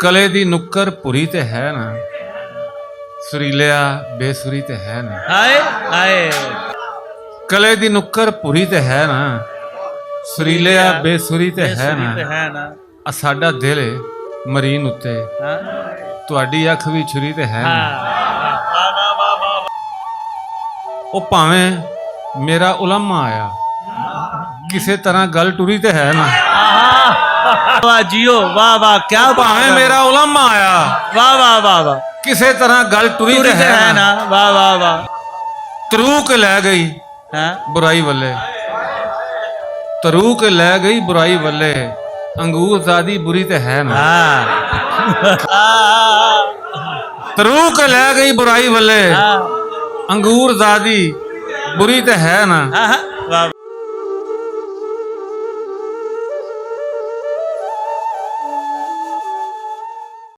कले दी नुक्कर पुरी ते है ना, सुरीलिया बेसुरी ते है ना। हाय हाय कले दी नुक्कर पुरी ते है ना, सुरीलिया बेसुरी ते है ना। आ साडा दिल मरीन उत्ते तुहाडी अख भी छुरी ते है ना। ओ भावें मेरा उलमा आया, किसे तरह गल टुरी ते है ना। वाह जियो वाह वाह क्या भावें मेरा उलमा आया, वाह वाह वाह वाह किसे तरह गल टुरी ते है ना। वाह वाह वाह तरूक लै गई बुराई वल्ले, तरूक लै गई बुराई वल्ले, अंगूर ज़ादी बुरी ते है ना। तरूक लै गई बुराई वल्ले, अंगूर ज़ादी बुरी ते है ना।